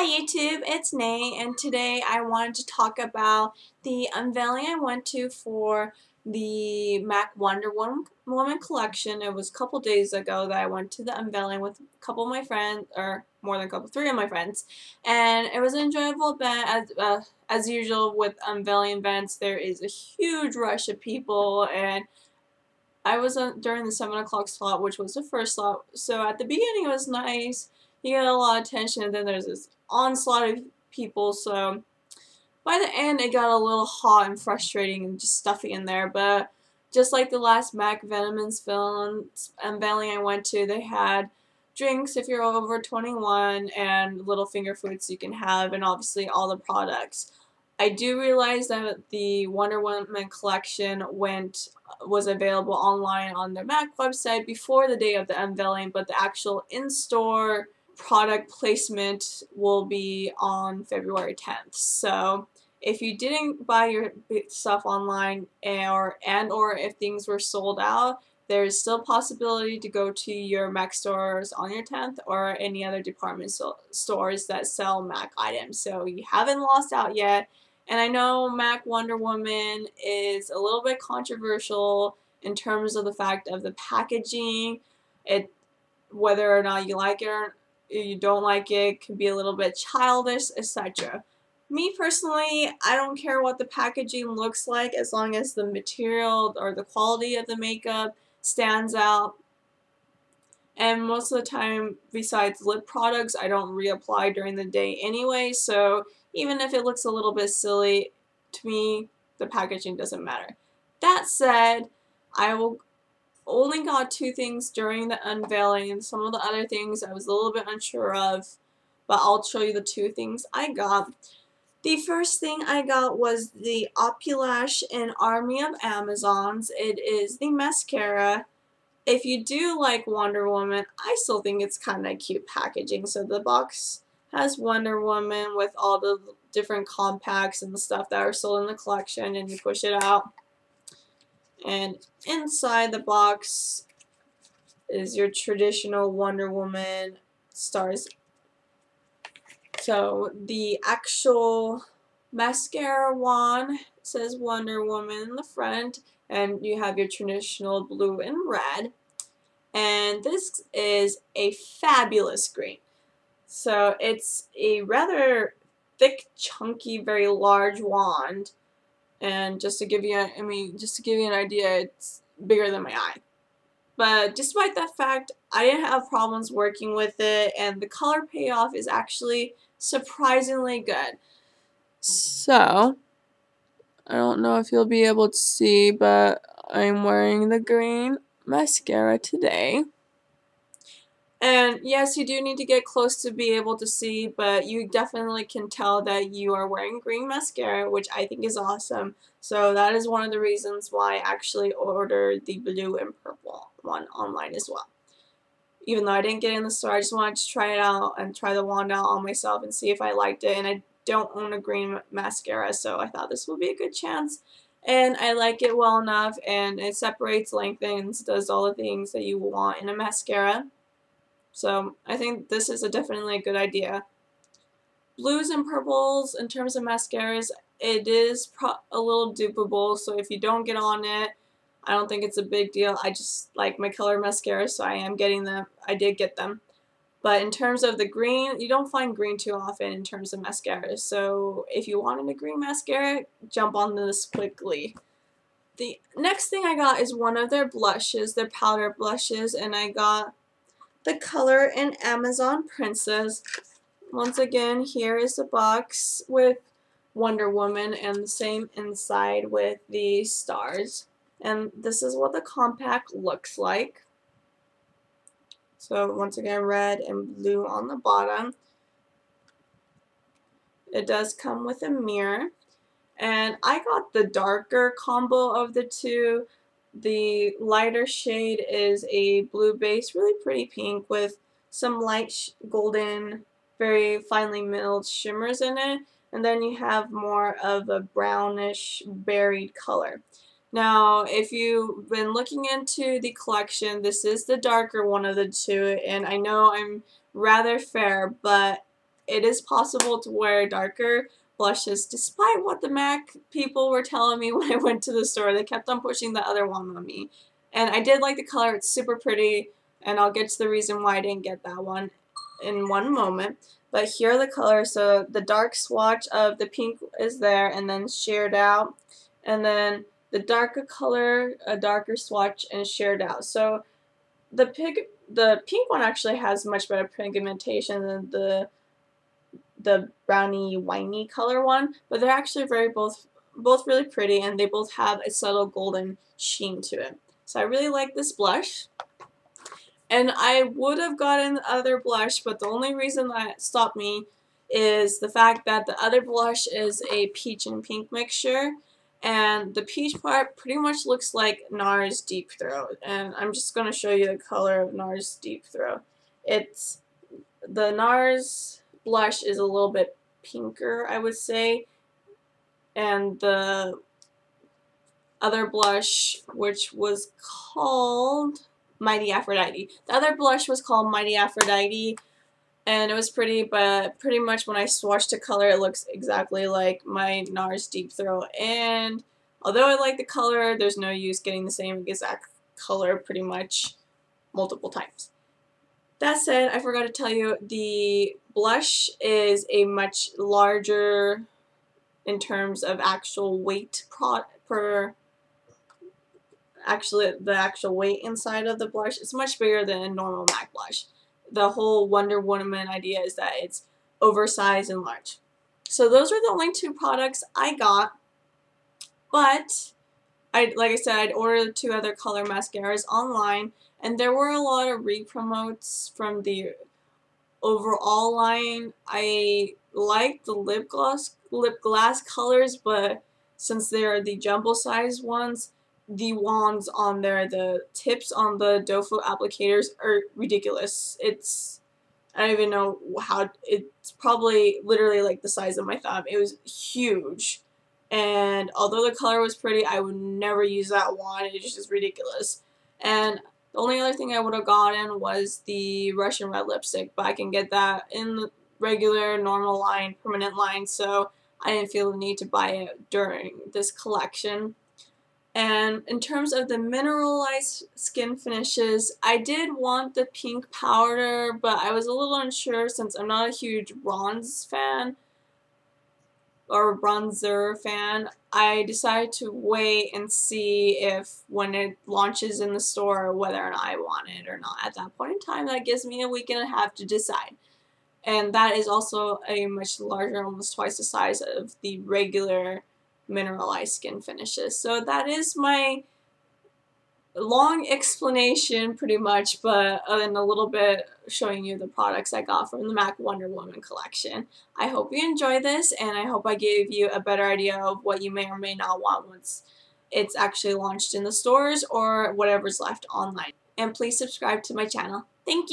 Hi YouTube, it's Nay, and today I wanted to talk about the unveiling I went to for the MAC Woman collection. It was a couple days ago that I went to the unveiling with a couple of my friends, or more than a couple, three of my friends, and it was an enjoyable event. As usual with unveiling events, there is a huge rush of people, and I was during the 7 o'clock slot, which was the first slot, so at the beginning it was nice. You get a lot of attention, and then there's this onslaught of people, so by the end it got a little hot and frustrating and just stuffy in there. But just like the last Mac Venom's film unveiling I went to, they had drinks if you're over 21 and little finger foods you can have, and obviously all the products. I do realize that the Wonder Woman collection was available online on their Mac website before the day of the unveiling, but the actual in-store product placement will be on February 10th. So if you didn't buy your stuff online or if things were sold out, there's still a possibility to go to your Mac stores on your 10th or any other department stores that sell Mac items. So you haven't lost out yet. And I know Mac Wonder Woman is a little bit controversial in terms of the fact of the packaging. Whether or not you like it or you don't like it, can be a little bit childish, etc. Me personally, I don't care what the packaging looks like as long as the material or the quality of the makeup stands out. And most of the time, besides lip products, I don't reapply during the day anyway, so even if it looks a little bit silly, to me, the packaging doesn't matter. That said, only got two things during the unveiling, and some of the other things I was a little bit unsure of, but I'll show you the two things I got. The first thing I got was the Opulash in Army of Amazons. It is the mascara. If you do like Wonder Woman, I still think it's kind of cute packaging. So the box has Wonder Woman with all the different compacts and the stuff that are sold in the collection, and you push it out. And inside the box is your traditional Wonder Woman stars. So the actual mascara wand says Wonder Woman in the front, and you have your traditional blue and red. And this is a fabulous green. So it's a rather thick, chunky, very large wand. And just to give you an idea, it's bigger than my eye. But despite that fact, I didn't have problems working with it, and the color payoff is actually surprisingly good. So, I don't know if you'll be able to see, but I'm wearing the green mascara today. And yes, you do need to get close to be able to see, but you definitely can tell that you are wearing green mascara, which I think is awesome. So that is one of the reasons why I actually ordered the blue and purple one online as well. Even though I didn't get it in the store, I just wanted to try it out and try the wand out on myself and see if I liked it. And I don't own a green mascara, so I thought this would be a good chance. And I like it well enough, and it separates, lengthens, does all the things that you want in a mascara. So I think this is definitely a good idea. Blues and purples, in terms of mascaras, it is a little dupeable, so if you don't get on it, I don't think it's a big deal. I just like my color mascara, so I am getting them. I did get them. But in terms of the green, you don't find green too often in terms of mascara. So if you wanted a green mascara, jump on this quickly. The next thing I got is one of their blushes, their powder blushes, and I got the color in Amazon Princess. Once again, here is the box with Wonder Woman and the same inside with the stars. And this is what the compact looks like. So once again, red and blue on the bottom. It does come with a mirror. And I got the darker combo of the two. The lighter shade is a blue base, really pretty pink with some light golden, very finely milled shimmers in it. And then you have more of a brownish berried color. Now, if you've been looking into the collection, this is the darker one of the two, and I know I'm rather fair, but it is possible to wear darker blushes, despite what the MAC people were telling me when I went to the store. They kept on pushing the other one on me. And I did like the color. It's super pretty, and I'll get to the reason why I didn't get that one in one moment. But here are the colors. So the dark swatch of the pink is there and then sheared out. And then the darker color, a darker swatch and sheared out. So the pink one actually has much better pigmentation than the brownie winey color one, but they're actually both really pretty, and they both have a subtle golden sheen to it. So I really like this blush. And I would have gotten the other blush, but the only reason that stopped me is the fact that the other blush is a peach and pink mixture, and the peach part pretty much looks like Nars Deep Throat. And I'm just going to show you the color of Nars Deep Throat. The Nars blush is a little bit pinker, I would say, and the other blush, which was called Mighty Aphrodite. The other blush was called Mighty Aphrodite, and it was pretty, but pretty much when I swatched the color, it looks exactly like my Nars Deep Throat. And although I like the color, there's no use getting the same exact color pretty much multiple times. That said, I forgot to tell you, the blush is a much larger in terms of actual weight actually the actual weight inside of the blush is much bigger than a normal MAC blush. The whole Wonder Woman idea is that it's oversized and large. So those are the only two products I got, but like I said, I'd ordered 2 other color mascaras online, and there were a lot of re-promotes from the overall line. I like the lip glass colors, but since they're the jumbo size ones, the wands on there, the tips on the doe foot applicators are ridiculous. I don't even know how, it's probably literally like the size of my thumb. It was huge. And although the color was pretty, I would never use that wand. It's just ridiculous. And the only other thing I would have gotten was the Russian red lipstick, but I can get that in the regular, normal line, permanent line, so I didn't feel the need to buy it during this collection. And in terms of the mineralized skin finishes, I did want the pink powder, but I was a little unsure since I'm not a huge bronze fan or bronzer fan. I decided to wait and see if when it launches in the store whether or not I want it or not. At that point in time, that gives me a week and a half to decide. And that is also a much larger, almost twice the size of the regular mineralized skin finishes. So that is my long explanation pretty much, but in a little bit showing you the products I got from the MAC Wonder Woman collection. I hope you enjoy this, and I hope I gave you a better idea of what you may or may not want once it's actually launched in the stores or whatever's left online. And please subscribe to my channel. Thank you!